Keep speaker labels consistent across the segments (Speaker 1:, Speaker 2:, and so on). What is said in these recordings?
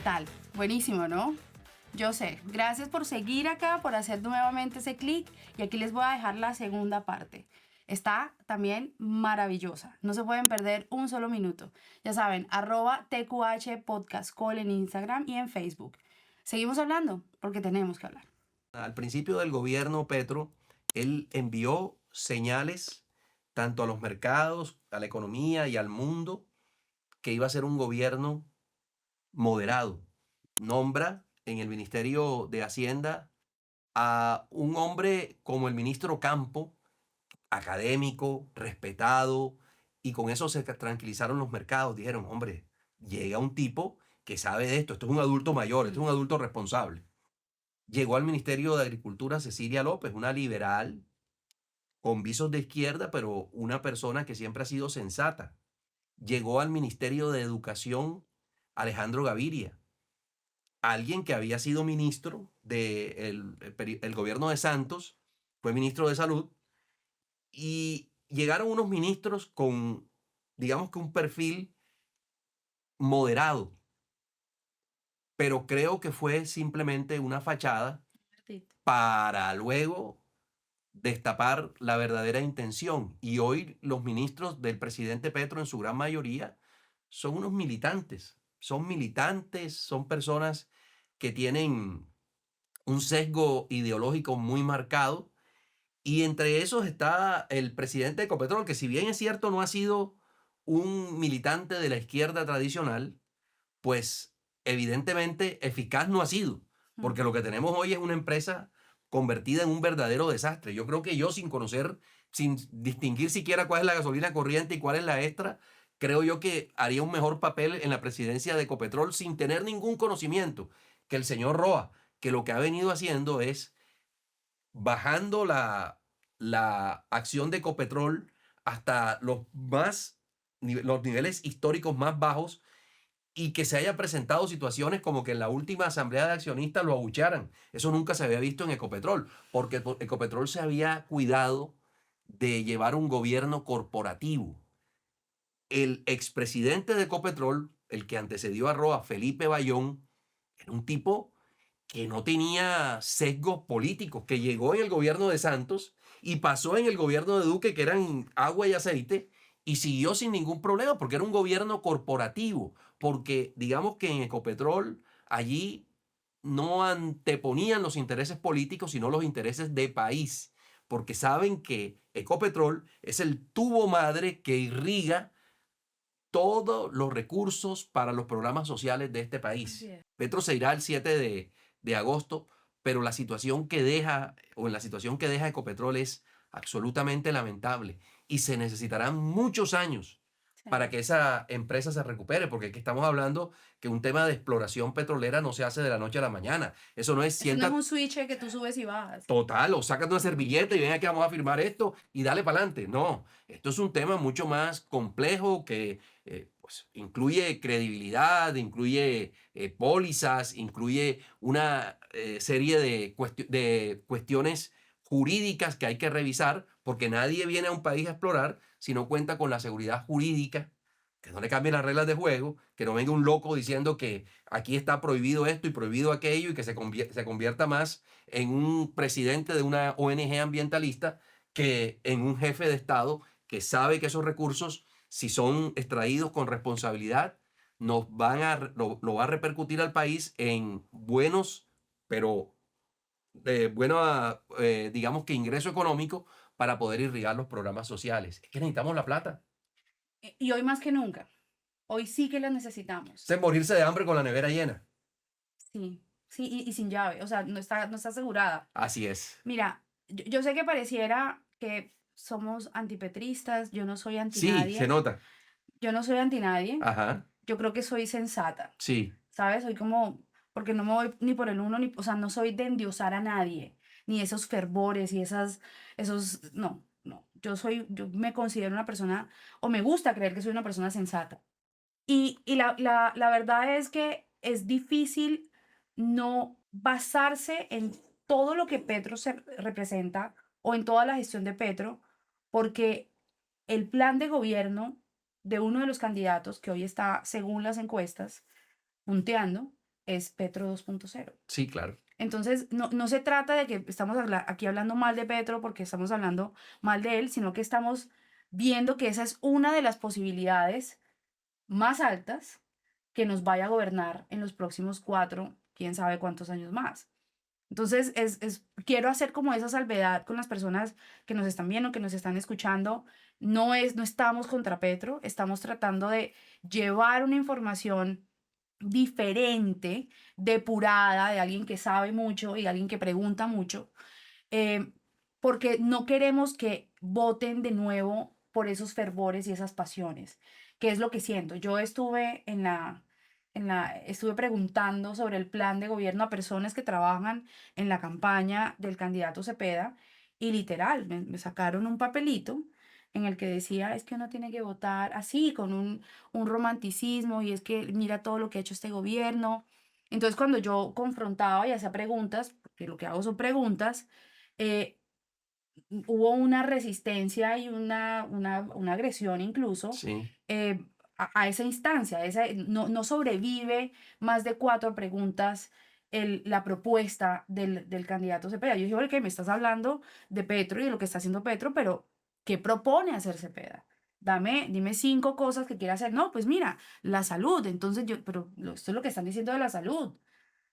Speaker 1: tal? Buenísimo, ¿no? Yo sé. Gracias por seguir acá, por hacer nuevamente ese clic. Y aquí les voy a dejar la segunda parte. Está también maravillosa. No se pueden perder un solo minuto. Ya saben, @TQH Podcast Call en Instagram y en Facebook. Seguimos hablando porque tenemos que hablar.
Speaker 2: Al principio del gobierno Petro, él envió señales tanto a los mercados, a la economía y al mundo que iba a ser un gobierno moderado. Nombra en el Ministerio de Hacienda a un hombre como el ministro Campo, académico, respetado, y con eso se tranquilizaron los mercados. Dijeron, hombre, llega un tipo que sabe de esto es un adulto mayor, esto es un adulto responsable. Llegó al Ministerio de Agricultura Cecilia López, una liberal con visos de izquierda, pero una persona que siempre ha sido sensata. Llegó al Ministerio de Educación Alejandro Gaviria, alguien que había sido ministro del gobierno de Santos, fue ministro de Salud, y llegaron unos ministros con, digamos que un perfil moderado, pero creo que fue simplemente una fachada para luego destapar la verdadera intención. Y hoy los ministros del presidente Petro, en su gran mayoría, son unos militantes. Son militantes, son personas que tienen un sesgo ideológico muy marcado. Y entre esos está el presidente de Ecopetrol, que si bien es cierto no ha sido un militante de la izquierda tradicional, pues evidentemente eficaz no ha sido, porque lo que tenemos hoy es una empresa convertida en un verdadero desastre. Yo creo que yo, sin conocer, sin distinguir siquiera cuál es la gasolina corriente y cuál es la extra, creo yo que haría un mejor papel en la presidencia de Ecopetrol sin tener ningún conocimiento que el señor Roa, que lo que ha venido haciendo es bajando la acción de Ecopetrol hasta los niveles históricos más bajos, y que se haya presentado situaciones como que en la última asamblea de accionistas lo abuchearan. Eso nunca se había visto en Ecopetrol, porque Ecopetrol se había cuidado de llevar un gobierno corporativo. El expresidente de Ecopetrol, el que antecedió a Roa, Felipe Bayón, era un tipo que no tenía sesgos políticos, que llegó en el gobierno de Santos y pasó en el gobierno de Duque, que eran agua y aceite, y siguió sin ningún problema, porque era un gobierno corporativo, porque digamos que en Ecopetrol allí no anteponían los intereses políticos, sino los intereses de país, porque saben que Ecopetrol es el tubo madre que irriga todos los recursos para los programas sociales de este país. Petro se irá el 7 de agosto, pero la situación que deja, o en la situación que deja Ecopetrol, es absolutamente lamentable, y se necesitarán muchos años para que esa empresa se recupere, porque aquí estamos hablando que un tema de exploración petrolera no se hace de la noche a la mañana. Eso no es
Speaker 1: Eso no es un switch que tú subes y bajas.
Speaker 2: total, o sacas una servilleta y ven aquí, vamos a firmar esto y dale para adelante. No, esto es un tema mucho más complejo que pues, incluye credibilidad, incluye pólizas, incluye una serie de cuestiones jurídicas que hay que revisar, porque nadie viene a un país a explorar si no cuenta con la seguridad jurídica, que no le cambien las reglas de juego, que no venga un loco diciendo que aquí está prohibido esto y prohibido aquello, y que se convierta más en un presidente de una ONG ambientalista que en un jefe de Estado que sabe que esos recursos, si son extraídos con responsabilidad, lo va a repercutir al país en buenos, pero digamos que ingreso económico para poder irrigar los programas sociales. Es que necesitamos la plata.
Speaker 1: Y hoy más que nunca. Hoy sí que la necesitamos.
Speaker 2: Es morirse de hambre con la nevera llena.
Speaker 1: Sí, sí, y sin llave. O sea, no está asegurada.
Speaker 2: Así es.
Speaker 1: Mira, yo sé que pareciera que somos antipetristas. Yo no soy anti
Speaker 2: Sí, se
Speaker 1: nadie.
Speaker 2: nota.
Speaker 1: Yo no soy anti nadie.
Speaker 2: Ajá.
Speaker 1: Yo creo que soy sensata.
Speaker 2: Sí.
Speaker 1: ¿Sabes? Soy como, porque no me voy ni por el uno, ni, o sea, no soy de endiosar a nadie, ni esos fervores y no, no. Yo me considero una persona, o me gusta creer que soy una persona sensata. Y la verdad es que es difícil no basarse en todo lo que Petro se representa o en toda la gestión de Petro, porque el plan de gobierno de uno de los candidatos que hoy está, según las encuestas, punteando, es Petro 2.0.
Speaker 2: Sí, claro.
Speaker 1: Entonces, no se trata de que estamos aquí hablando mal de Petro porque estamos hablando mal de él, sino que estamos viendo que esa es una de las posibilidades más altas que nos vaya a gobernar en los próximos 4, quién sabe cuántos años más. Entonces, quiero hacer como esa salvedad con las personas que nos están viendo, que nos están escuchando. No estamos contra Petro, estamos tratando de llevar una información diferente, depurada, de alguien que sabe mucho y alguien que pregunta mucho, eh, porque no queremos que voten de nuevo por esos fervores y esas pasiones, que es lo que siento. Yo estuve estuve preguntando sobre el plan de gobierno a personas que trabajan en la campaña del candidato Cepeda y literal, me sacaron un papelito en el que decía, es que uno tiene que votar así, con un romanticismo, y es que mira todo lo que ha hecho este gobierno. Entonces, cuando yo confrontaba y hacía preguntas, porque lo que hago son preguntas, eh, hubo una resistencia y una agresión incluso,
Speaker 2: Sí.
Speaker 1: a esa instancia. No sobrevive más de 4 preguntas la propuesta del candidato Cepeda. Yo dije, "Oye, ¿qué me estás hablando de Petro y de lo que está haciendo Petro? Pero ¿qué propone hacer Cepeda? Dime 5 cosas que quiere hacer. No, pues mira, la salud. Entonces pero esto es lo que están diciendo de la salud.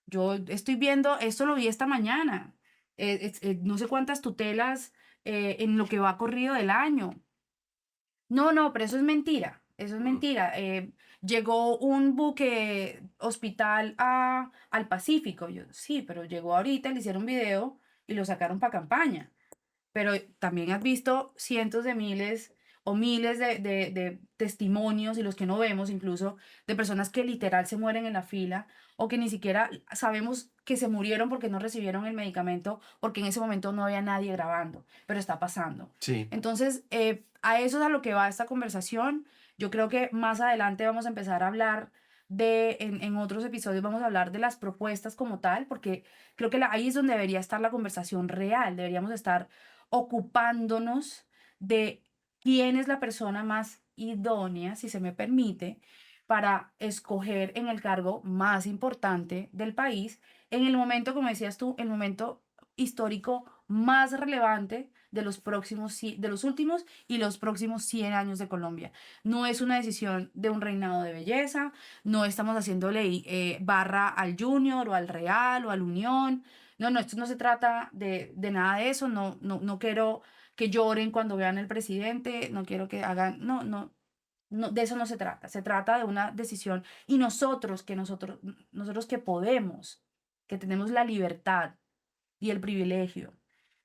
Speaker 1: Yo estoy viendo, esto lo vi esta mañana, no sé cuántas tutelas en lo que va corrido del año. No, pero eso es mentira, eso es
Speaker 2: Mm.
Speaker 1: mentira. Llegó un buque hospital al Pacífico. Yo, sí, pero llegó ahorita, le hicieron video y lo sacaron para campaña. Pero también has visto cientos de miles o miles de testimonios, y los que no vemos incluso, de personas que literal se mueren en la fila o que ni siquiera sabemos que se murieron porque no recibieron el medicamento, porque en ese momento no había nadie grabando, pero está pasando.
Speaker 2: Sí.
Speaker 1: Entonces, a eso es a lo que va esta conversación. Yo creo que más adelante vamos a empezar a hablar en otros episodios vamos a hablar de las propuestas como tal, porque creo que ahí es donde debería estar la conversación real. Deberíamos estar ocupándonos de quién es la persona más idónea, si se me permite, para escoger en el cargo más importante del país, en el momento, como decías tú, el momento histórico más relevante de los últimos y los próximos 100 años de Colombia. No es una decisión de un reinado de belleza, no estamos haciéndole barra al Junior o al Real o al Unión. No, esto no se trata de nada de eso. No quiero que lloren cuando vean al presidente, no quiero que hagan, no, de eso no se trata. Se trata de una decisión y nosotros que podemos, que tenemos la libertad y el privilegio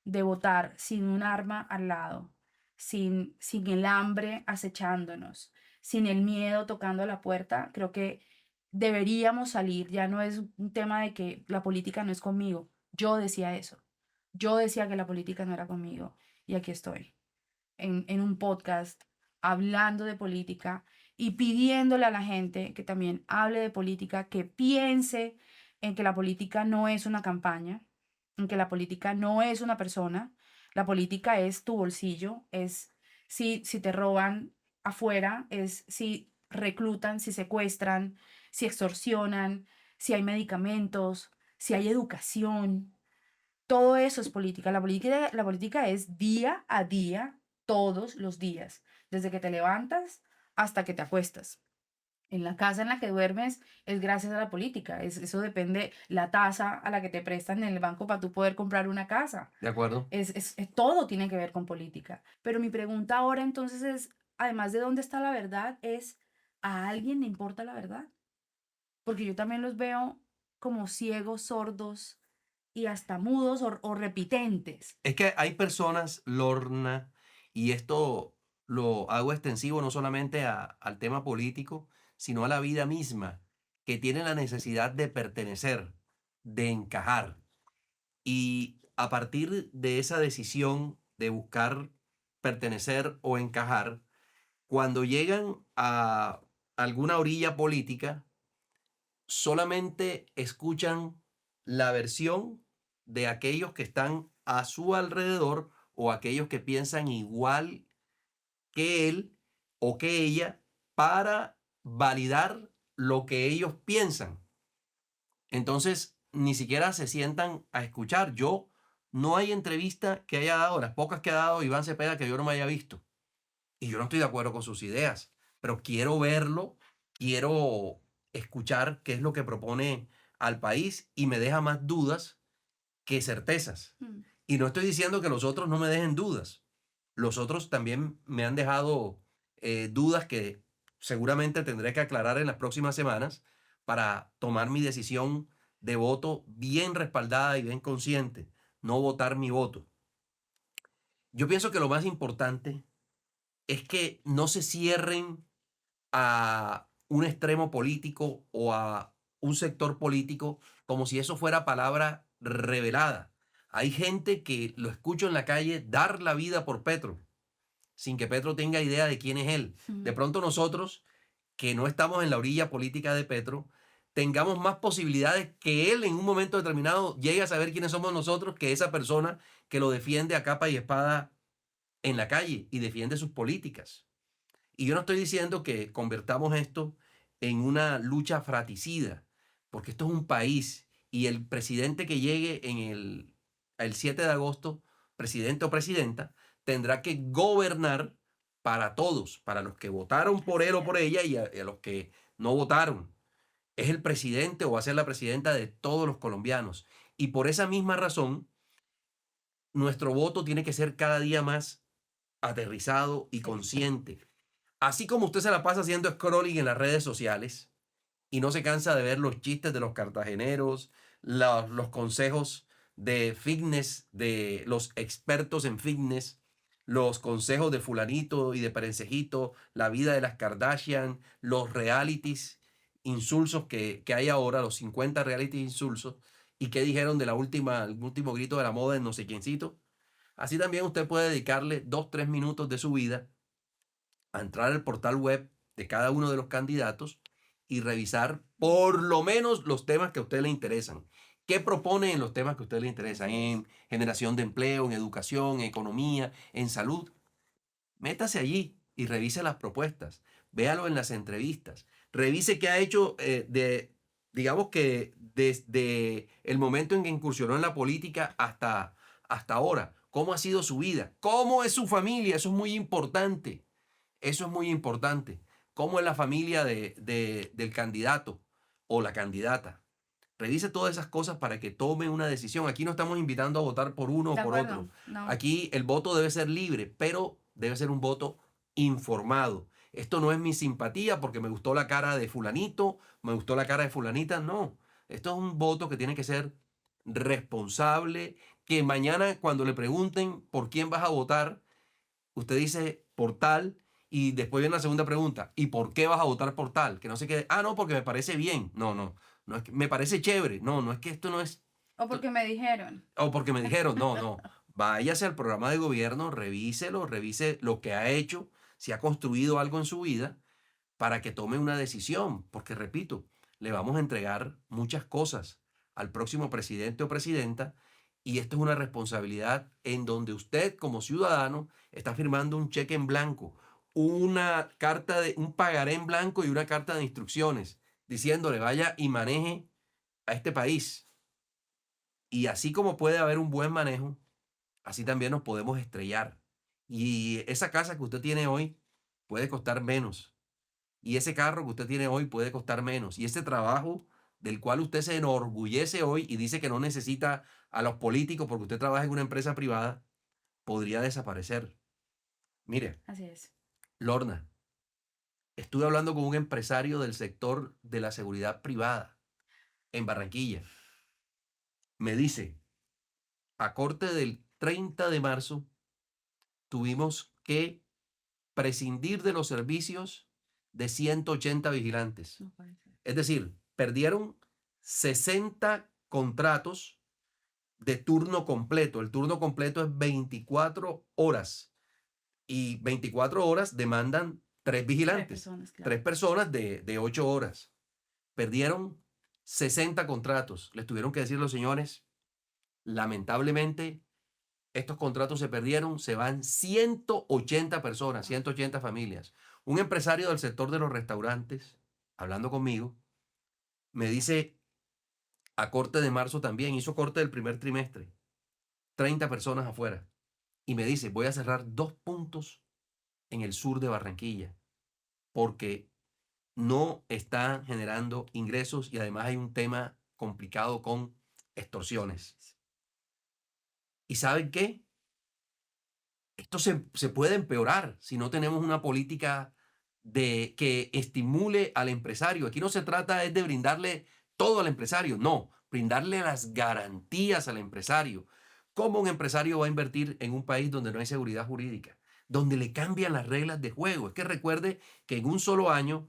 Speaker 1: de votar sin un arma al lado, sin el hambre acechándonos, sin el miedo tocando la puerta, creo que deberíamos salir. Ya no es un tema de que la política no es conmigo. Yo decía eso. Yo decía que la política no era conmigo. Y aquí estoy, en un podcast, hablando de política y pidiéndole a la gente que también hable de política, que piense en que la política no es una campaña, en que la política no es una persona, la política es tu bolsillo, es si te roban afuera, es si reclutan, si secuestran, si extorsionan, si hay medicamentos, si hay educación. Todo eso es política. La política es día a día, todos los días, desde que te levantas hasta que te acuestas. En la casa en la que duermes es gracias a la política. Eso depende la tasa a la que te prestan en el banco para tú poder comprar una casa.
Speaker 2: ¿De acuerdo?
Speaker 1: Todo tiene que ver con política. Pero mi pregunta ahora entonces es, además de dónde está la verdad, es, ¿a alguien le importa la verdad? Porque yo también los veo como ciegos, sordos y hasta mudos o repitentes.
Speaker 2: Es que hay personas, Lorna, y esto lo hago extensivo no solamente al tema político, sino a la vida misma, que tienen la necesidad de pertenecer, de encajar. Y a partir de esa decisión de buscar pertenecer o encajar, cuando llegan a alguna orilla política, solamente escuchan la versión de aquellos que están a su alrededor o aquellos que piensan igual que él o que ella para validar lo que ellos piensan. Entonces, ni siquiera se sientan a escuchar. No hay entrevista que haya dado, las pocas que ha dado Iván Cepeda que yo no me haya visto. Y yo no estoy de acuerdo con sus ideas, pero quiero verlo, quiero escuchar qué es lo que propone al país y me deja más dudas que certezas.
Speaker 1: Mm.
Speaker 2: Y no estoy diciendo que los otros no me dejen dudas. Los otros también me han dejado dudas que seguramente tendré que aclarar en las próximas semanas para tomar mi decisión de voto bien respaldada y bien consciente, no votar mi voto. Yo pienso que lo más importante es que no se cierren a un extremo político o a un sector político como si eso fuera palabra revelada. Hay gente que lo escucho en la calle dar la vida por Petro, sin que Petro tenga idea de quién es él. De pronto nosotros, que no estamos en la orilla política de Petro, tengamos más posibilidades que él en un momento determinado llegue a saber quiénes somos nosotros que esa persona que lo defiende a capa y espada en la calle y defiende sus políticas. Y yo no estoy diciendo que convertamos esto en una lucha fratricida, porque esto es un país y el presidente que llegue el 7 de agosto, presidente o presidenta, tendrá que gobernar para todos, para los que votaron por
Speaker 1: Así
Speaker 2: él o por
Speaker 1: es.
Speaker 2: ella y a los que no votaron. Es el presidente o va a ser la presidenta de todos los colombianos. Y por esa misma razón, nuestro voto tiene que ser cada día más aterrizado y
Speaker 1: Sí.
Speaker 2: consciente. Así como usted se la pasa haciendo scrolling en las redes sociales y no se cansa de ver los chistes de los cartageneros, los consejos de fitness, de los expertos en fitness, los consejos de fulanito y de perencejito, la vida de las Kardashian, los realities insulsos que hay ahora, los 50 realities insulsos, y qué dijeron de el último grito de la moda en no sé quiéncito. Así también usted puede dedicarle 2, 3 minutos de su vida a entrar al portal web de cada uno de los candidatos y revisar por lo menos los temas que a usted le interesan. ¿Qué propone en los temas que a usted le interesan?
Speaker 1: Así es.
Speaker 2: En generación de empleo, en educación, en economía, en salud. Métase allí y revise las propuestas. Véalo en las entrevistas. Revise qué ha hecho digamos que desde el momento en que incursionó en la política hasta ahora. ¿Cómo ha sido su vida? ¿Cómo es su familia? Eso es muy importante. Eso es muy importante. ¿Cómo es la familia del candidato o la candidata? Revise todas esas cosas para que tome una decisión. Aquí no estamos invitando a votar por uno
Speaker 1: De
Speaker 2: o por otro.
Speaker 1: acuerdo. No.
Speaker 2: Aquí el voto debe ser libre, pero debe ser un voto informado. Esto no es mi simpatía porque me gustó la cara de fulanito, me gustó la cara de fulanita. No, esto es un voto que tiene que ser responsable, que mañana cuando le pregunten por quién vas a votar, usted dice por tal y después viene la segunda pregunta, ¿y por qué vas a votar por tal? Que no se quede, no, porque me parece bien. No, no, no es que me parece chévere. No, no es que esto no es,
Speaker 1: O porque me dijeron.
Speaker 2: o porque me dijeron, no, no. Váyase al programa de gobierno, revise lo que ha hecho, si ha construido algo en su vida, para que tome una decisión. Porque, repito, le vamos a entregar muchas cosas al próximo presidente o presidenta y esto es una responsabilidad en donde usted como ciudadano está firmando un cheque en blanco, un pagaré en blanco y una carta de instrucciones diciéndole vaya y maneje a este país. Y así como puede haber un buen manejo, así también nos podemos estrellar. Y esa casa que usted tiene hoy puede costar menos. Y ese carro que usted tiene hoy puede costar menos. Y ese trabajo del cual usted se enorgullece hoy y dice que no necesita a los políticos porque usted trabaja en una empresa privada, podría desaparecer. Mire,
Speaker 1: Así es.
Speaker 2: Lorna, estuve hablando con un empresario del sector de la seguridad privada en Barranquilla. Me dice, a corte del 30 de marzo, tuvimos que prescindir de los servicios de 180 vigilantes.
Speaker 1: No puede ser.
Speaker 2: Es decir, perdieron 60 contratos de turno completo. El turno completo es 24 horas y 24 horas demandan 3
Speaker 1: Tres
Speaker 2: vigilantes,
Speaker 1: personas, claro.
Speaker 2: 3 personas de 8 horas. Perdieron 60 contratos. Les tuvieron que decir los señores, lamentablemente, estos contratos se perdieron, se van 180 personas, 180 familias. Un empresario del sector de los restaurantes, hablando conmigo, me dice, a corte de marzo también, hizo corte del primer trimestre, 30 personas afuera. Y me dice, voy a cerrar 2 puntos en el sur de Barranquilla, porque no están generando ingresos y además hay un tema complicado con extorsiones. ¿Y saben qué? Esto se puede empeorar si no tenemos una política que estimule al empresario. Aquí no se trata es de brindarle todo al empresario, no, brindarle las garantías al empresario. ¿Cómo un empresario va a invertir en un país donde no hay seguridad jurídica? Donde le cambian las reglas de juego. Es que recuerde que en un solo año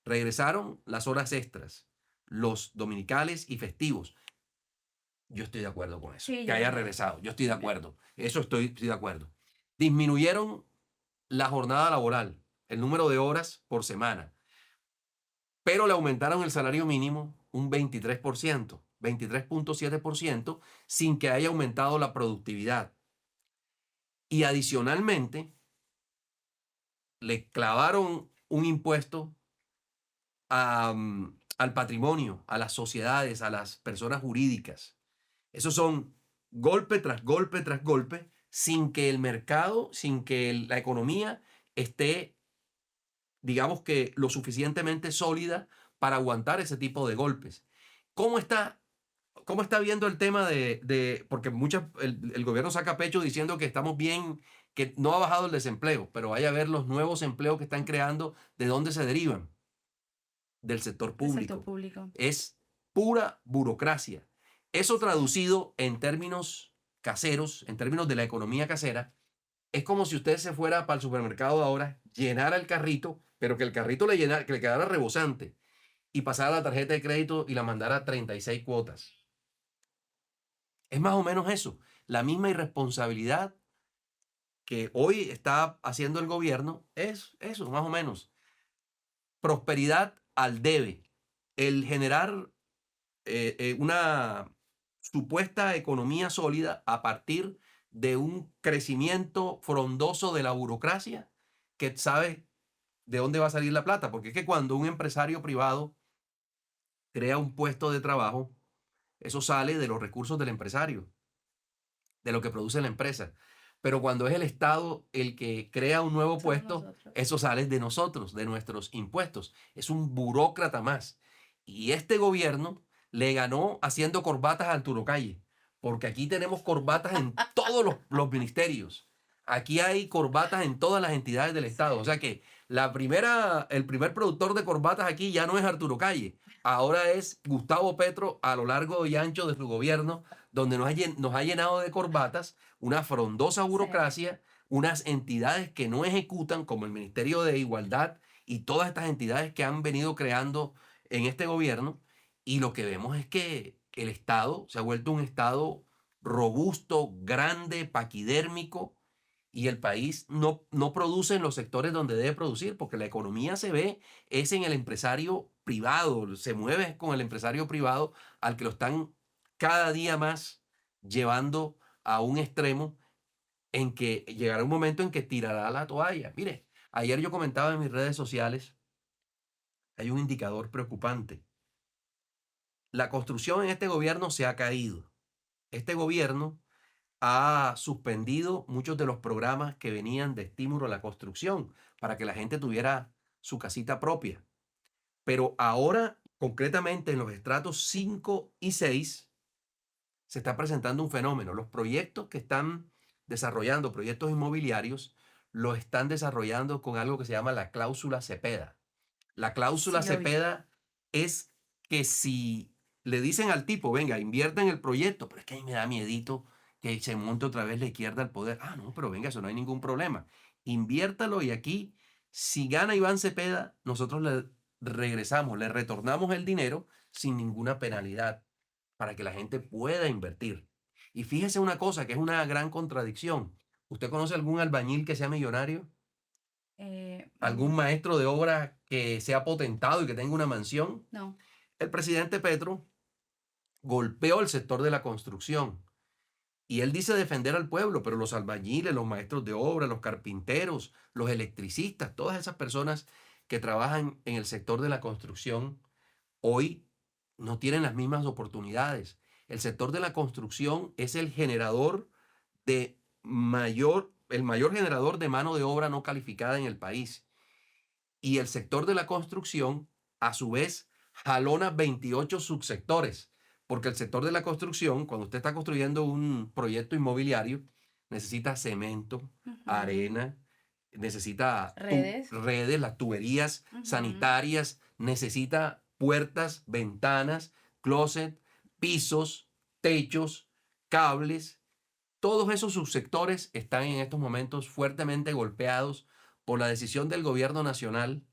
Speaker 2: regresaron las horas extras, los dominicales y festivos. Yo estoy de acuerdo con eso,
Speaker 1: Sí,
Speaker 2: que
Speaker 1: yo
Speaker 2: haya
Speaker 1: también.
Speaker 2: regresado. Yo estoy de
Speaker 1: También.
Speaker 2: acuerdo. Eso estoy de acuerdo. Disminuyeron la jornada laboral, el número de horas por semana, pero le aumentaron el salario mínimo un 23%, 23.7%, sin que haya aumentado la productividad. Y adicionalmente, le clavaron un impuesto al patrimonio, a las sociedades, a las personas jurídicas. Esos son golpe tras golpe tras golpe, sin que el mercado, sin que la economía esté, digamos que, lo suficientemente sólida para aguantar ese tipo de golpes. ¿Cómo está, cómo está viendo el tema porque el gobierno saca pecho diciendo que estamos bien, que no ha bajado el desempleo, pero vaya a ver los nuevos empleos que están creando, de dónde se derivan? Del sector
Speaker 1: El sector
Speaker 2: público.
Speaker 1: público.
Speaker 2: Es pura burocracia. Eso
Speaker 1: Sí.
Speaker 2: traducido en términos caseros, en términos de la economía casera, es como si usted se fuera para el supermercado ahora, llenara el carrito, pero que el carrito que le quedara rebosante y pasara la tarjeta de crédito y la mandara a 36 cuotas. Es más o menos eso. La misma irresponsabilidad que hoy está haciendo el gobierno es eso, más o menos. Prosperidad al debe. El generar una supuesta economía sólida a partir de un crecimiento frondoso de la burocracia que sabe de dónde va a salir la plata. Porque es que cuando un empresario privado crea un puesto de trabajo, eso sale de los recursos del empresario, de lo que produce la empresa. Pero cuando es el Estado el que crea un nuevo
Speaker 1: Somos
Speaker 2: puesto,
Speaker 1: nosotros.
Speaker 2: eso sale de nosotros, de nuestros impuestos. Es un burócrata más. Y este gobierno le ganó haciendo corbatas a Arturo Calle, porque aquí tenemos corbatas en todos los ministerios. Aquí hay corbatas en todas las entidades del Estado. O
Speaker 1: Sí.
Speaker 2: sea que el primer productor de corbatas aquí ya no es Arturo Calle, ahora es Gustavo Petro a lo largo y ancho de su gobierno, donde nos ha llenado de corbatas una frondosa
Speaker 1: Sí.
Speaker 2: burocracia, unas entidades que no ejecutan, como el Ministerio de Igualdad y todas estas entidades que han venido creando en este gobierno. Y lo que vemos es que el Estado se ha vuelto un Estado robusto, grande, paquidérmico, y el país no produce en los sectores donde debe producir, porque la economía se ve es en el empresario privado, se mueve con el empresario privado al que lo están cada día más llevando a un extremo en que llegará un momento en que tirará la toalla. Mire, ayer yo comentaba en mis redes sociales, hay un indicador preocupante. La construcción en este gobierno se ha caído. Este gobierno ha suspendido muchos de los programas que venían de estímulo a la construcción para que la gente tuviera su casita propia. Pero ahora, concretamente en los estratos 5 y 6, se está presentando un fenómeno. Los proyectos que están desarrollando, proyectos inmobiliarios, los están desarrollando con algo que se llama la cláusula Cepeda. La cláusula
Speaker 1: Sí, lo vi.
Speaker 2: Cepeda es que si le dicen al tipo, venga, invierta en el proyecto, pero es que a mí me da miedito que se monte otra vez la izquierda al poder. Ah, no, pero venga, eso no hay ningún problema. Inviértalo y aquí, si gana Iván Cepeda, nosotros le regresamos, le retornamos el dinero sin ninguna penalidad para que la gente pueda invertir. Y fíjese una cosa que es una gran contradicción. ¿Usted conoce algún albañil que sea millonario? ¿Algún
Speaker 1: Mm,
Speaker 2: maestro de obra que sea potentado y que tenga una mansión?
Speaker 1: no.
Speaker 2: El presidente Petro golpeó el sector de la construcción y él dice defender al pueblo, pero los albañiles, los maestros de obra, los carpinteros, los electricistas, todas esas personas que trabajan en el sector de la construcción, hoy no tienen las mismas oportunidades. El sector de la construcción es el generador el mayor generador de mano de obra no calificada en el país. Y el sector de la construcción, a su vez, jalona 28 subsectores, porque el sector de la construcción, cuando usted está construyendo un proyecto inmobiliario, necesita cemento,
Speaker 1: Ujú.
Speaker 2: arena, necesita
Speaker 1: Redes.
Speaker 2: redes, las tuberías
Speaker 1: Ujú.
Speaker 2: sanitarias, necesita puertas, ventanas, closet, pisos, techos, cables. Todos esos subsectores están en estos momentos fuertemente golpeados por la decisión del gobierno nacional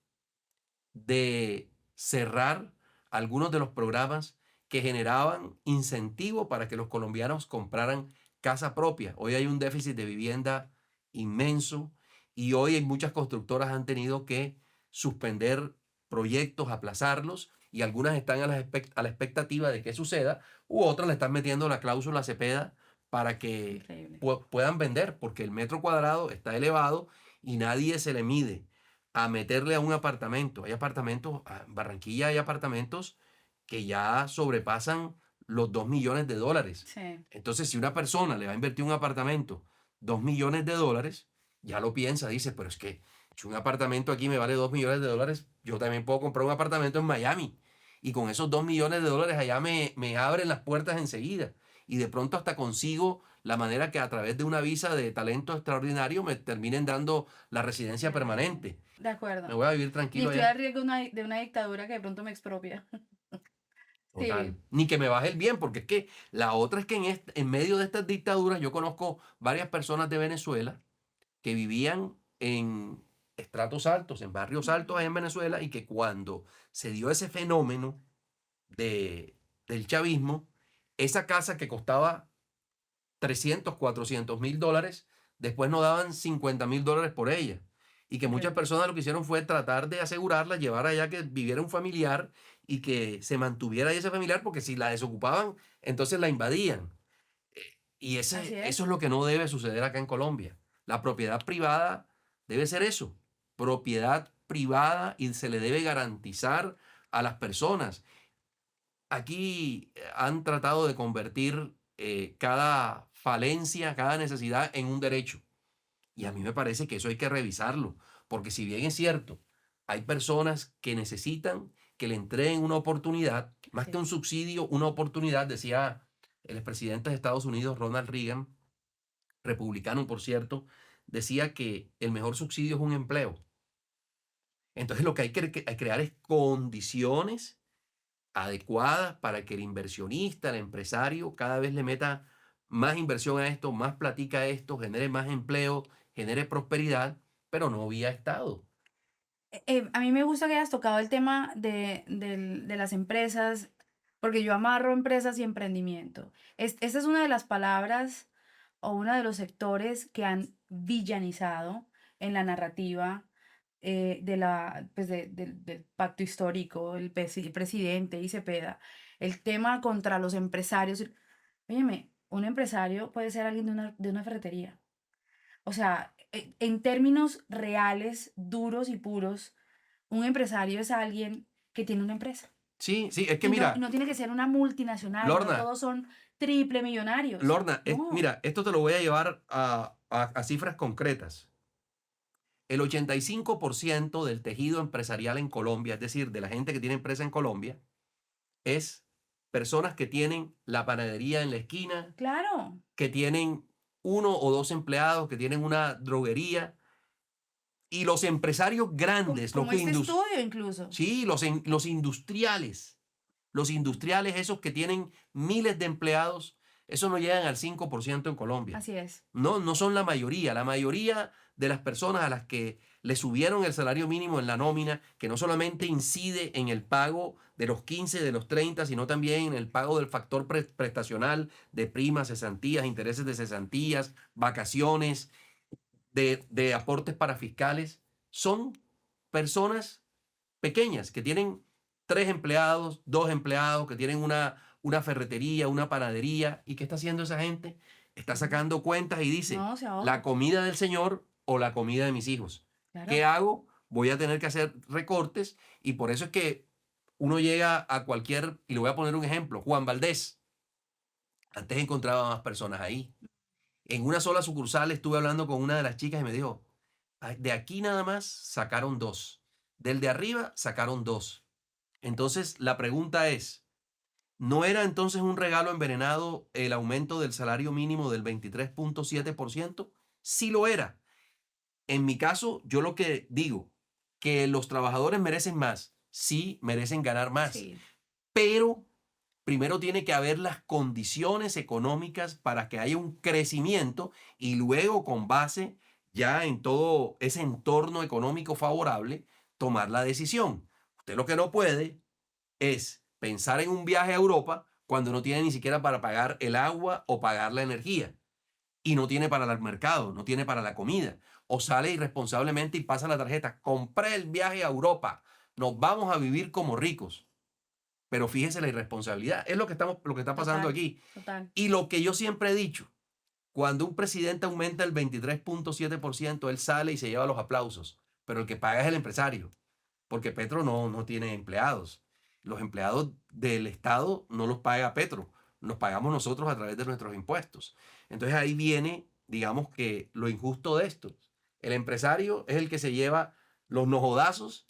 Speaker 2: de cerrar algunos de los programas que generaban incentivo para que los colombianos compraran casa propia. Hoy hay un déficit de vivienda inmenso y hoy hay muchas constructoras han tenido que suspender proyectos, aplazarlos y algunas están a la expectativa de que suceda u otras le están metiendo la cláusula Cepeda para que
Speaker 1: Increíble.
Speaker 2: puedan vender porque el metro cuadrado está elevado y nadie se le mide a meterle a un apartamento. Hay apartamentos, en Barranquilla hay apartamentos que ya sobrepasan los $2 millones.
Speaker 1: Sí.
Speaker 2: Entonces, si una persona le va a invertir un apartamento $2 millones, ya lo piensa, dice, pero es que si un apartamento aquí me vale $2 millones, yo también puedo comprar un apartamento en Miami. Y con esos $2 millones allá me abren las puertas enseguida. Y de pronto hasta consigo la manera que a través de una visa de talento extraordinario me terminen dando la residencia
Speaker 1: Increíble.
Speaker 2: permanente.
Speaker 1: De
Speaker 2: Me
Speaker 1: acuerdo.
Speaker 2: voy a vivir
Speaker 1: Ni
Speaker 2: tranquilo
Speaker 1: estoy
Speaker 2: allá.
Speaker 1: al riesgo de una dictadura que de pronto me expropia.
Speaker 2: Total.
Speaker 1: Sí.
Speaker 2: Ni que me baje el bien, porque es que la otra es que en medio de estas dictaduras yo conozco varias personas de Venezuela que vivían en estratos altos, en barrios altos allá en
Speaker 1: Ujú.
Speaker 2: Venezuela, y que cuando se dio ese fenómeno del chavismo, esa casa que costaba 300, 400 mil dólares, después no daban 50 mil dólares por ella. Y que muchas
Speaker 1: Increíble.
Speaker 2: personas lo que hicieron fue tratar de asegurarla, llevar allá que viviera un familiar y que se mantuviera ahí ese familiar, porque si la desocupaban, entonces la invadían.
Speaker 1: Así
Speaker 2: Eso
Speaker 1: es.
Speaker 2: es lo que no debe suceder acá en Colombia. La propiedad privada debe ser eso, propiedad privada y se le debe garantizar a las personas. Aquí han tratado de convertir cada falencia, cada necesidad en un derecho. Y a mí me parece que eso hay que revisarlo, porque si bien es cierto, hay personas que necesitan que le entreguen una oportunidad, más
Speaker 1: Así
Speaker 2: que un
Speaker 1: es.
Speaker 2: subsidio, una oportunidad, decía el expresidente de Estados Unidos, Ronald Reagan, republicano por cierto, decía que el mejor subsidio es un empleo. Entonces lo que hay que crear es condiciones adecuadas para que el inversionista, el empresario, cada vez le meta más inversión a esto, más platica a esto, genere más empleo, genere prosperidad, pero no vía Estado.
Speaker 1: A mí me gusta que hayas tocado el tema de las empresas, porque yo amarro empresas y emprendimiento. Esta es una de las palabras o uno de los sectores que han villanizado en la narrativa pues del pacto histórico, el presidente y Cepeda. El tema contra los empresarios. Óyeme, un empresario puede ser alguien de una ferretería. O sea, en términos reales, duros y puros, un empresario es alguien que tiene una empresa.
Speaker 2: Sí, sí, es que
Speaker 1: Y
Speaker 2: mira,
Speaker 1: no tiene que ser una multinacional, no
Speaker 2: Lorna,
Speaker 1: todos son triple millonarios.
Speaker 2: Lorna,
Speaker 1: No,
Speaker 2: mira, esto te lo voy a llevar a cifras concretas. El 85% del tejido empresarial en Colombia, es decir, de la gente que tiene empresa en Colombia, es personas que tienen la panadería en la esquina,
Speaker 1: claro,
Speaker 2: que tienen uno o dos empleados, que tienen una droguería. Y los empresarios grandes,
Speaker 1: como este estudio incluso.
Speaker 2: sí, los industriales, esos que tienen miles de empleados, esos no llegan al 5% en Colombia.
Speaker 1: Así es.
Speaker 2: No, no son la mayoría. La mayoría de las personas a las que le subieron el salario mínimo en la nómina, que no solamente incide en el pago de los 15, de los 30, sino también en el pago del factor prestacional de primas, cesantías, intereses de cesantías, vacaciones, de aportes para fiscales, son personas pequeñas que tienen 3 empleados, 2 empleados, que tienen una ferretería, una panadería. ¿Y qué está haciendo esa gente? Está
Speaker 1: Ujú.
Speaker 2: sacando cuentas y dice,
Speaker 1: No, se
Speaker 2: la
Speaker 1: ahoga.
Speaker 2: comida del señor o la comida de mis hijos. ¿Qué
Speaker 1: Claro.
Speaker 2: hago? Voy a tener que hacer recortes y por eso es que Uno llega a cualquier, y le voy a poner un ejemplo, Juan Valdés. Antes encontraba más personas ahí. En una sola sucursal estuve hablando con una de las chicas y me dijo, "Ay, de aquí nada más sacaron 2. Del de arriba sacaron 2". Entonces, la pregunta es, ¿no era entonces un regalo envenenado el aumento del salario mínimo del 23.7%? Sí lo era. En mi caso, yo lo que digo, que los trabajadores merecen más, sí merecen ganar más,
Speaker 1: Sí,
Speaker 2: pero primero tiene que haber las condiciones económicas para que haya un crecimiento y luego con base ya en todo ese entorno económico favorable, tomar la decisión. Usted lo que no puede es pensar en un viaje a Europa cuando no tiene ni siquiera para pagar el agua o pagar la energía y no tiene para el mercado, no tiene para la comida. O sale irresponsablemente y pasa la tarjeta. Compré el viaje a Europa. Nos vamos a vivir como ricos. Pero fíjese la irresponsabilidad. Es lo que está pasando
Speaker 1: total,
Speaker 2: aquí.
Speaker 1: total.
Speaker 2: Y lo que yo siempre he dicho, cuando un presidente aumenta el 23.7%, él sale y se lleva los aplausos. Pero el que paga es el empresario. Porque Petro no tiene empleados. Los empleados del Estado no los paga Petro, los pagamos nosotros a través de nuestros impuestos. Entonces ahí viene, digamos que lo injusto de esto. El empresario es el que se lleva los nojodazos,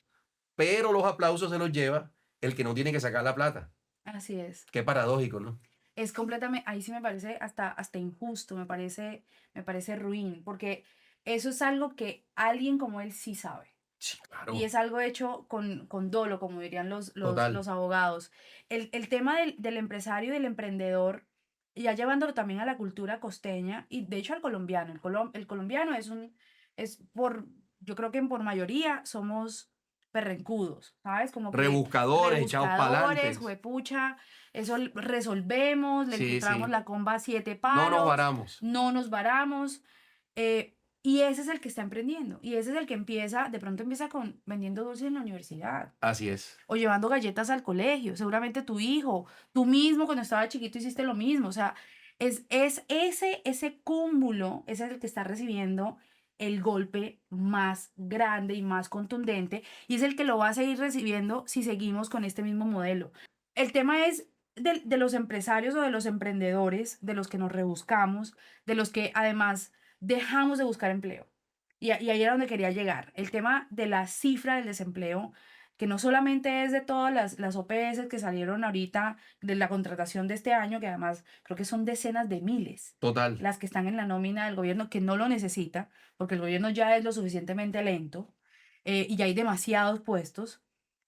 Speaker 2: pero los aplausos se los lleva el que no tiene que sacar la plata.
Speaker 1: Así es.
Speaker 2: Qué paradójico, ¿no?
Speaker 1: Es completamente, ahí sí me parece hasta injusto, me parece ruin, porque eso es algo que alguien como él sí sabe.
Speaker 2: Sí,
Speaker 1: Y
Speaker 2: claro.
Speaker 1: es algo hecho con dolo, como dirían
Speaker 2: Total.
Speaker 1: los abogados. El tema del empresario y del emprendedor, ya llevándolo también a la cultura costeña y de hecho al colombiano. El colombiano yo creo que por mayoría somos perrencudos, ¿sabes? Como que
Speaker 2: Rebuscadores, echados para
Speaker 1: rebuscadores,
Speaker 2: adelante.
Speaker 1: juepucha, eso resolvemos, le
Speaker 2: Sí,
Speaker 1: encontramos
Speaker 2: sí.
Speaker 1: la comba a 7
Speaker 2: No nos
Speaker 1: palos,
Speaker 2: varamos.
Speaker 1: no nos varamos. Y ese es el que está emprendiendo. Y ese es el que empieza, de pronto empieza con vendiendo dulces en la universidad
Speaker 2: Así es.
Speaker 1: o llevando galletas al colegio. Seguramente tu hijo, tú mismo cuando estaba chiquito hiciste lo mismo. O sea, es ese cúmulo, ese es el que está recibiendo el golpe más grande y más contundente y es el que lo va a seguir recibiendo si seguimos con este mismo modelo. El tema es de los empresarios o de los emprendedores, de los que nos rebuscamos, de los que además dejamos de buscar empleo. Y ahí era donde quería llegar. El tema de la cifra del desempleo, que no solamente es de todas las OPS que salieron ahorita de la contratación de este año, que además creo que son decenas de miles
Speaker 2: Total.
Speaker 1: las que están en la nómina del gobierno que no lo necesita, porque el gobierno ya es lo suficientemente lento y ya hay demasiados puestos.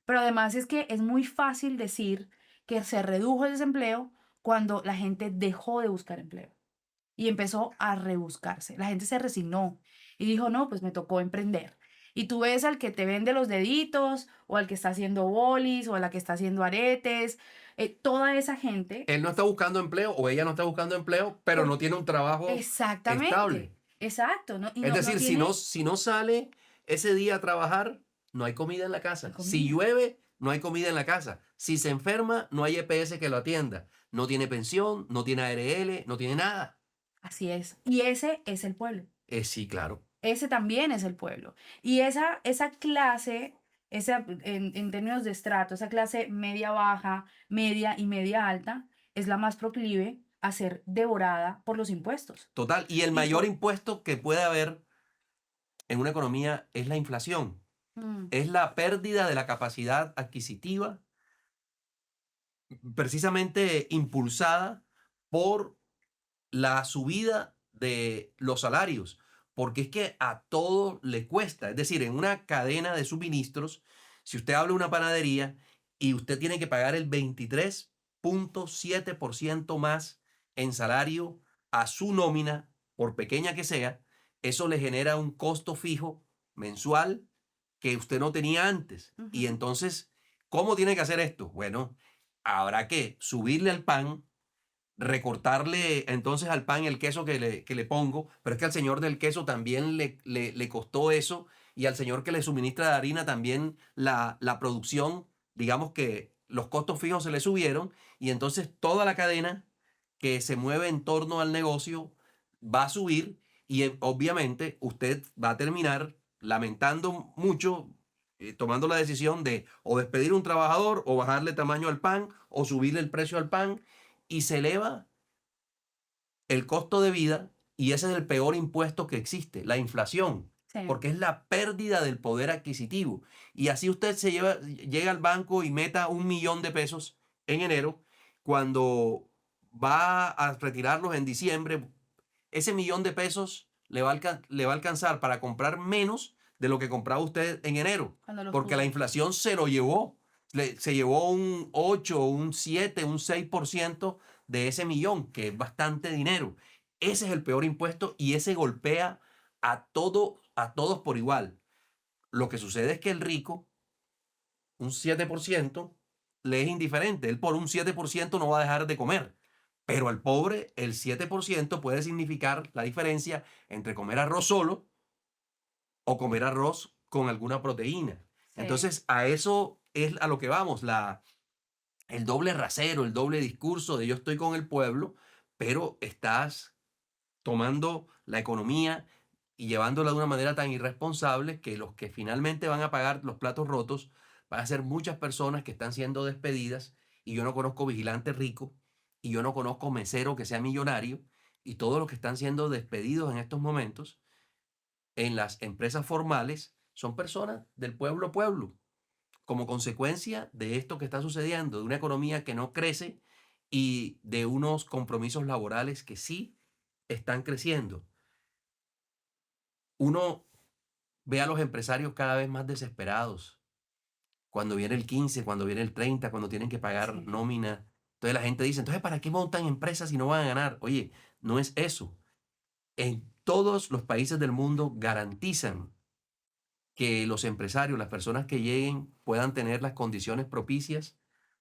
Speaker 1: Pero además es que es muy fácil decir que se redujo el desempleo cuando la gente dejó de buscar empleo y empezó a rebuscarse. La gente se resignó y dijo, no, pues me tocó emprender. Y tú ves al que te vende los deditos, o al que está haciendo bolis, o a la que está haciendo aretes, toda esa gente,
Speaker 2: Él no está buscando empleo o ella no está buscando empleo, pero
Speaker 1: por...
Speaker 2: no tiene un trabajo estable.
Speaker 1: exactamente, exacto, ¿no? Y
Speaker 2: Es
Speaker 1: no
Speaker 2: decir,
Speaker 1: tiene
Speaker 2: si no sale ese día a trabajar, no hay comida en la
Speaker 1: la
Speaker 2: casa. Si
Speaker 1: comida.
Speaker 2: llueve, no hay comida en la casa. Si se enferma, no hay EPS que lo atienda. No tiene pensión, no tiene ARL, no tiene nada.
Speaker 1: Así es. Y ese es el pueblo.
Speaker 2: Sí, claro.
Speaker 1: Ese también es el pueblo. Y esa clase, en términos de estrato, esa clase media baja, media y media alta, es la más proclive a ser devorada por los impuestos.
Speaker 2: Total. Y el
Speaker 1: Y
Speaker 2: mayor
Speaker 1: por...
Speaker 2: impuesto que puede haber en una economía es la inflación.
Speaker 1: Mm,
Speaker 2: Es la pérdida de la capacidad adquisitiva, precisamente impulsada por la subida de los salarios, porque es que a todo le cuesta. Es decir, en una cadena de suministros, si usted habla de una panadería y usted tiene que pagar el 23.7% más en salario a su nómina, por pequeña que sea, eso le genera un costo fijo mensual que usted no tenía antes. Y
Speaker 1: ujú.
Speaker 2: entonces, ¿cómo tiene que hacer esto? Bueno, habrá que subirle al pan, recortarle entonces al pan el queso que le pongo, pero es que al señor del queso también le costó eso y al señor que le suministra la harina también la producción, digamos que los costos fijos se le subieron y entonces toda la cadena que se mueve en torno al negocio va a subir y obviamente usted va a terminar lamentando mucho tomando la decisión de o despedir un trabajador o bajarle tamaño al pan o subirle el precio al pan y se eleva el costo de vida y ese es el peor impuesto que existe, la inflación,
Speaker 1: Sí,
Speaker 2: porque es la pérdida del poder adquisitivo. Y así usted llega al banco y meta 1 millón de pesos en enero, cuando va a retirarlos en diciembre, ese 1 millón de pesos le va a alcanzar para comprar menos de lo que compraba usted en enero,
Speaker 1: cuando los
Speaker 2: porque la
Speaker 1: puso.
Speaker 2: inflación se lo llevó. Se llevó un 8, un 7, un 6% de ese millón, que es bastante dinero. Ese es el peor impuesto y ese golpea a todos por igual. Lo que sucede es que el rico, un 7%, le es indiferente. Él por un 7% no va a dejar de comer. Pero al pobre, el 7% puede significar la diferencia entre comer arroz solo o comer arroz con alguna proteína.
Speaker 1: Sí.
Speaker 2: Entonces, a eso es a lo que vamos, el doble rasero, el doble discurso de yo estoy con el pueblo, pero estás tomando la economía y llevándola de una manera tan irresponsable que los que finalmente van a pagar los platos rotos van a ser muchas personas que están siendo despedidas y yo no conozco vigilante rico y yo no conozco mesero que sea millonario y todos los que están siendo despedidos en estos momentos en las empresas formales son personas del pueblo a pueblo, como consecuencia de esto que está sucediendo, de una economía que no crece y de unos compromisos laborales que sí están creciendo. Uno ve a los empresarios cada vez más desesperados. Cuando viene el 15, cuando viene el 30, cuando tienen que pagar
Speaker 1: Sí.
Speaker 2: nómina. Entonces la gente dice, entonces, ¿para qué montan empresas si no van a ganar? Oye, no es eso. En todos los países del mundo garantizan que los empresarios, las personas que lleguen, puedan tener las condiciones propicias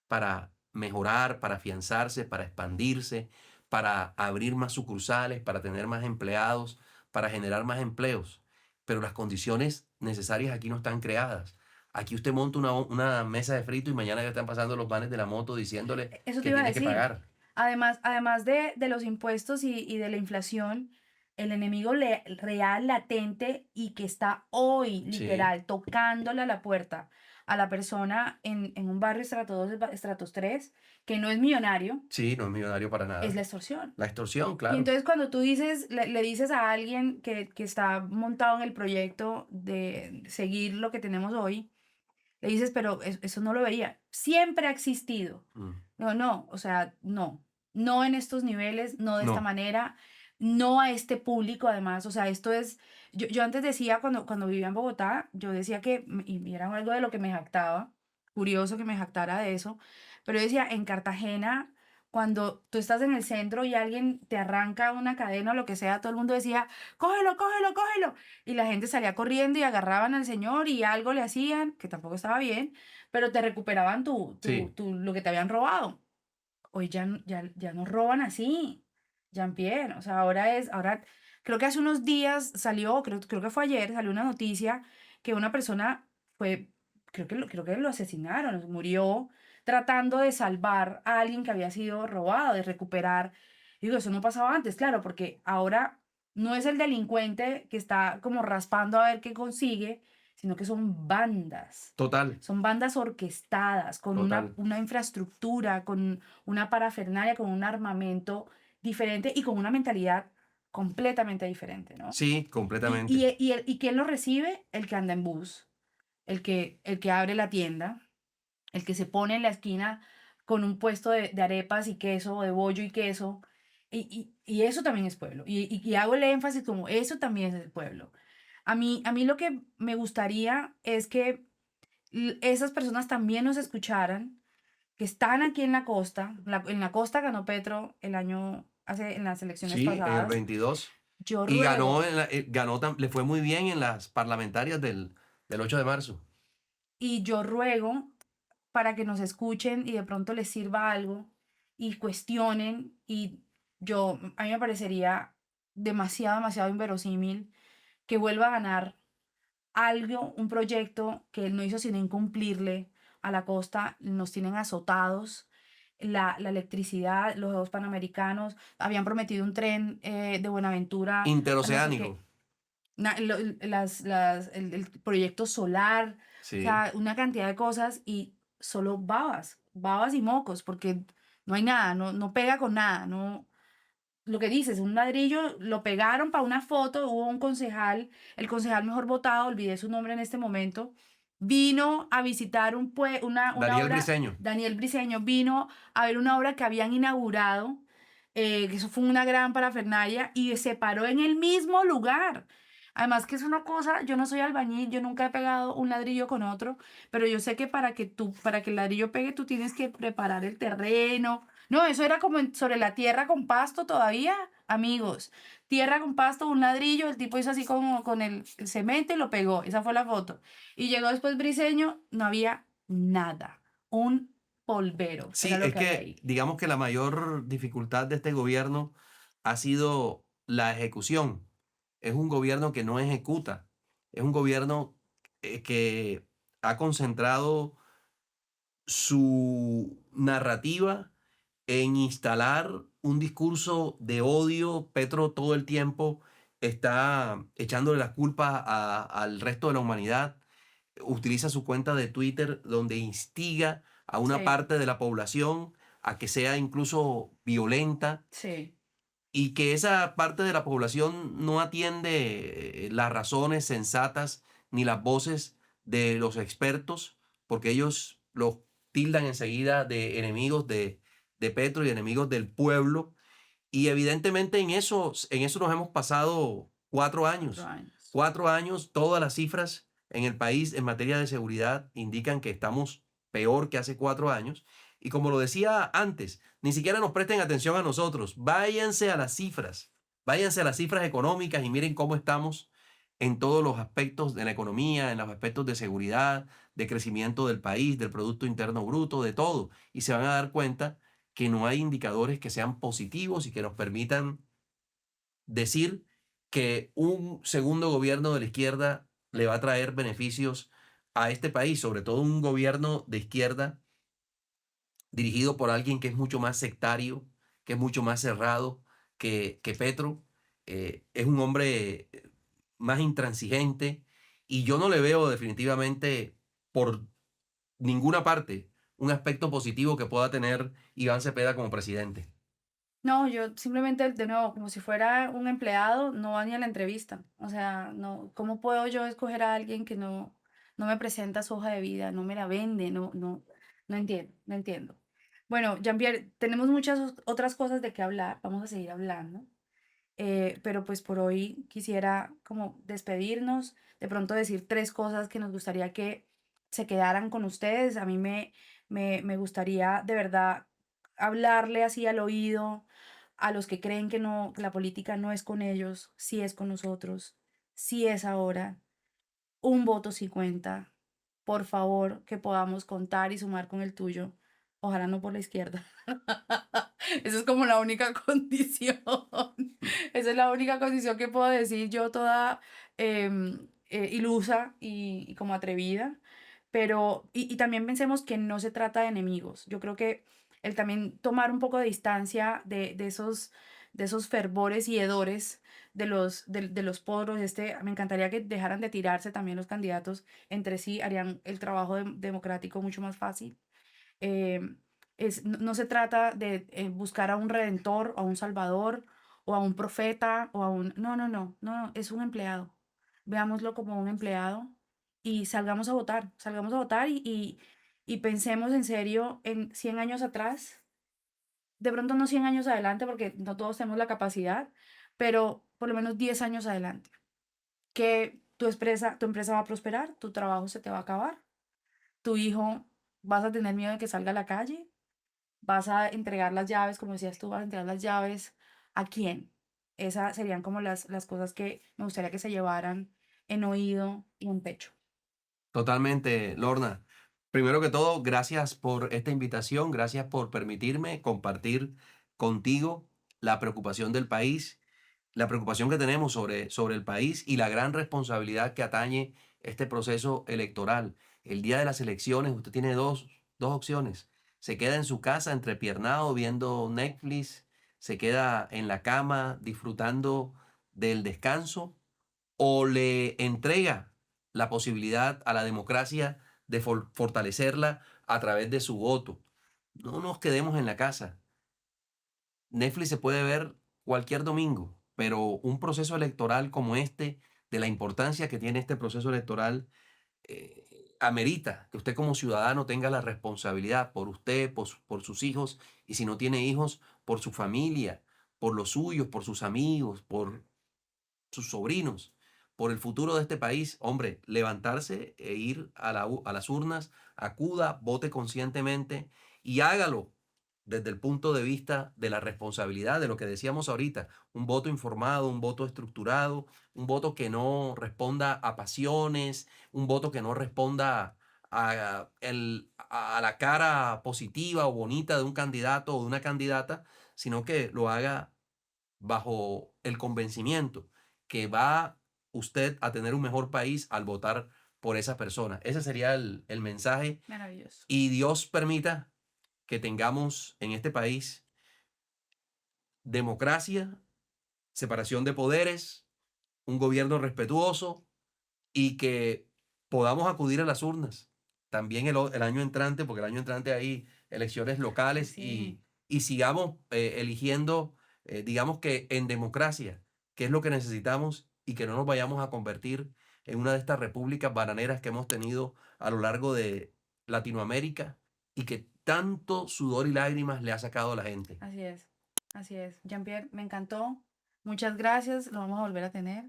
Speaker 2: para mejorar, para afianzarse, para expandirse, para abrir más sucursales, para tener más empleados, para generar más empleos. Pero las condiciones necesarias aquí no están creadas. Aquí usted monta una mesa de frito y mañana ya están pasando los vanes de la moto diciéndole
Speaker 1: Eso te
Speaker 2: que
Speaker 1: iba a
Speaker 2: tiene que
Speaker 1: decir.
Speaker 2: pagar.
Speaker 1: Además de los impuestos y de la inflación, el enemigo real, latente y que está hoy,
Speaker 2: Sí,
Speaker 1: literal, tocándole a la puerta a la persona en un barrio estrato 2, estratos 3, que no es millonario,
Speaker 2: sí, no es millonario para
Speaker 1: es la
Speaker 2: nada.
Speaker 1: extorsión.
Speaker 2: La extorsión,
Speaker 1: Y
Speaker 2: claro.
Speaker 1: entonces cuando tú dices, le dices a alguien que está montado en el proyecto de seguir lo que tenemos hoy, le dices, pero eso no lo veía. Siempre ha existido.
Speaker 2: Mm.
Speaker 1: No, no, o sea, no. No en estos niveles, no de esta
Speaker 2: No,
Speaker 1: manera, no a este público además. O sea, esto es, yo antes decía cuando vivía en Bogotá, yo decía que, y era algo de lo que me jactaba, curioso que me jactara de eso, pero yo decía, en Cartagena, cuando tú estás en el centro y alguien te arranca una cadena o lo que sea, todo el mundo decía, cógelo, cógelo, cógelo. Y la gente salía corriendo y agarraban al señor y algo le hacían, que tampoco estaba bien, pero te recuperaban
Speaker 2: sí,
Speaker 1: lo que te habían robado. Hoy ya no roban así, Jean-Pierre. O sea, ahora, creo que hace unos días salió, creo que fue ayer, salió una noticia que una persona fue, creo que lo asesinaron, murió tratando de salvar a alguien que había sido robado, de recuperar. Y digo, eso no pasaba antes, claro, porque ahora no es el delincuente que está como raspando a ver qué consigue, sino que
Speaker 2: total,
Speaker 1: son bandas orquestadas, con
Speaker 2: total.
Speaker 1: una infraestructura, con una parafernalia, con un armamento diferente y con una mentalidad completamente diferente, ¿no?
Speaker 2: Sí, completamente.
Speaker 1: ¿Y quién lo recibe? El que anda en bus, el que abre la tienda, el que se pone en la esquina con un puesto de arepas y queso, o de bollo y queso. Y eso también es pueblo. Y hago el énfasis como eso también es el pueblo. A mí lo que me gustaría es que esas personas también nos escucharan, que están aquí en la costa. En la costa ganó Petro en las elecciones
Speaker 2: Sí, en el
Speaker 1: pasadas.
Speaker 2: 22.
Speaker 1: Yo
Speaker 2: Y ganó,
Speaker 1: ruego
Speaker 2: le fue muy bien en las parlamentarias del 8 de marzo.
Speaker 1: yo ruego para que nos escuchen y de pronto les sirva algo y cuestionen. A mí me parecería demasiado, demasiado inverosímil que vuelva a ganar algo, un proyecto que él no hizo sino incumplirle a la costa, nos tienen azotados. La electricidad, los Juegos Panamericanos, habían prometido un tren de Buenaventura a no sé
Speaker 2: Interoceánico.
Speaker 1: qué, el proyecto solar, O
Speaker 2: Sí.
Speaker 1: sea, una cantidad de cosas y solo babas, babas y mocos, porque no hay nada, no pega con nada, no, lo que dices, un ladrillo lo pegaron para una foto, hubo un concejal, el concejal mejor votado, olvidé su nombre en este momento, vino a visitar una
Speaker 2: Daniel
Speaker 1: obra,
Speaker 2: Briceño.
Speaker 1: Daniel Briceño vino a ver una obra que habían inaugurado, que eso fue una gran parafernalia, y se paró en el mismo lugar. Además que es una cosa, yo no soy albañil, yo nunca he pegado un ladrillo con otro, pero yo sé que para que el ladrillo pegue, tú tienes que preparar el terreno. No, eso era como sobre la tierra con pasto todavía, amigos. Tierra con pasto, un ladrillo, el tipo hizo así como con el cemento y lo pegó. Esa fue la foto. Y llegó después Briseño, no había nada. Un polvero, era
Speaker 2: Sí,
Speaker 1: lo
Speaker 2: es
Speaker 1: que había
Speaker 2: que
Speaker 1: ahí.
Speaker 2: digamos que la mayor dificultad de este gobierno ha sido la ejecución. Es un gobierno que no ejecuta. Es un gobierno que ha concentrado su narrativa en instalar un discurso de odio. Petro todo el tiempo está echándole las culpas al resto de la humanidad. Utiliza su cuenta de Twitter donde instiga a una
Speaker 1: Sí,
Speaker 2: parte de la población a que sea incluso violenta
Speaker 1: sí,
Speaker 2: y que esa parte de la población no atiende las razones sensatas ni las voces de los expertos, porque ellos los tildan enseguida de enemigos de Petro y enemigos del pueblo. Y evidentemente en eso nos hemos pasado
Speaker 1: 4
Speaker 2: 4 años.
Speaker 1: años.
Speaker 2: 4 años, todas las cifras en el país en materia de seguridad indican que estamos peor que hace 4 años. Y como lo decía antes, ni siquiera nos presten atención a nosotros. Váyanse a las cifras económicas y miren cómo estamos en todos los aspectos de la economía, en los aspectos de seguridad, de crecimiento del país, del Producto Interno Bruto, de todo. Y se van a dar cuenta que no hay indicadores que sean positivos y que nos permitan decir que un segundo gobierno de la izquierda le va a traer beneficios a este país, sobre todo un gobierno de izquierda dirigido por alguien que es mucho más sectario, que es mucho más cerrado que Petro. Es un hombre más intransigente y yo no le veo definitivamente por ninguna parte un aspecto positivo que pueda tener Iván Cepeda como presidente.
Speaker 1: No, yo simplemente, de nuevo, como si fuera un empleado, no va ni a la entrevista. O sea, no, ¿cómo puedo yo escoger a alguien que no me presenta su hoja de vida, no me la vende? No entiendo, no entiendo. Bueno, Jean-Pierre, tenemos muchas otras cosas de qué hablar, vamos a seguir hablando, pero pues por hoy quisiera como despedirnos, de pronto decir 3 cosas que nos gustaría que se quedaran con ustedes. A mí me gustaría de verdad hablarle así al oído a los que creen que no, que la política no es con ellos, sí es con nosotros, sí es ahora. Un voto 50. Por favor, que podamos contar y sumar con el tuyo. Ojalá no por la izquierda. Esa es como la única condición. Esa es la única condición que puedo decir yo toda ilusa y como atrevida. Pero, y también pensemos que no se trata de enemigos. Yo creo que el también tomar un poco de distancia de esos fervores y hedores de los poros, me encantaría que dejaran de tirarse también los candidatos entre sí, harían el trabajo democrático mucho más fácil. Em, no se trata de buscar a un redentor, a un salvador, o a un profeta, o a un... No, es un empleado. Veámoslo como un empleado y salgamos a votar y pensemos en serio en 100 años atrás, de pronto no 100 años adelante, porque no todos tenemos la capacidad, pero por lo menos 10 años adelante, que tu empresa va a prosperar, tu trabajo se te va a acabar, tu hijo vas a tener miedo de que salga a la calle, vas a entregar las llaves, como decías tú, vas a entregar las llaves, ¿a quién? Esas serían como las cosas que me gustaría que se llevaran en oído y en pecho.
Speaker 2: Totalmente, Lorna. Primero que todo, gracias por esta invitación, gracias por permitirme compartir contigo la preocupación del país, la preocupación que tenemos sobre el país y la gran responsabilidad que atañe este proceso electoral. El día de las elecciones usted tiene dos opciones. Se queda en su casa entrepiernado viendo Netflix, se queda en la cama disfrutando del descanso o le entrega la posibilidad a la democracia de fortalecerla a través de su voto. No nos quedemos en la casa. Netflix se puede ver cualquier domingo, pero un proceso electoral como este, de la importancia que tiene este proceso electoral, amerita que usted como ciudadano tenga la responsabilidad por usted, por sus hijos, y si no tiene hijos, por su familia, por los suyos, por sus amigos, por sus sobrinos, por el futuro de este país. Hombre, levantarse e ir a las urnas, acuda, vote conscientemente y hágalo desde el punto de vista de la responsabilidad, de lo que decíamos ahorita, un voto informado, un voto estructurado, un voto que no responda a pasiones, un voto que no responda a la cara positiva o bonita de un candidato o de una candidata, sino que lo haga bajo el convencimiento que va usted a tener un mejor país al votar por esa persona. Ese sería el mensaje.
Speaker 1: Maravilloso.
Speaker 2: Y Dios permita que tengamos en este país democracia, separación de poderes, un gobierno respetuoso y que podamos acudir a las urnas. También el año entrante, porque el año entrante hay elecciones
Speaker 1: Ay,
Speaker 2: locales
Speaker 1: sí,
Speaker 2: y sigamos eligiendo, digamos que en democracia, que es lo que necesitamos y que no nos vayamos a convertir en una de estas repúblicas bananeras que hemos tenido a lo largo de Latinoamérica y que tanto sudor y lágrimas le ha sacado a la gente.
Speaker 1: así es. Así es. Jean-Pierre, me encantó. Muchas gracias. Lo vamos a volver a tener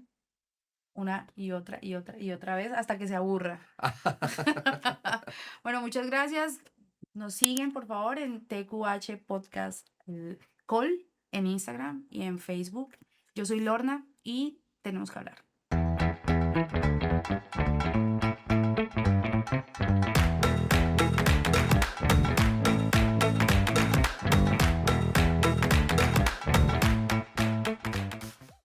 Speaker 1: una y otra y otra y otra vez hasta que se aburra. Bueno, muchas gracias. Nos siguen, por favor, en TQH Podcast Call en Instagram y en Facebook. Yo soy Lorna y tenemos que hablar.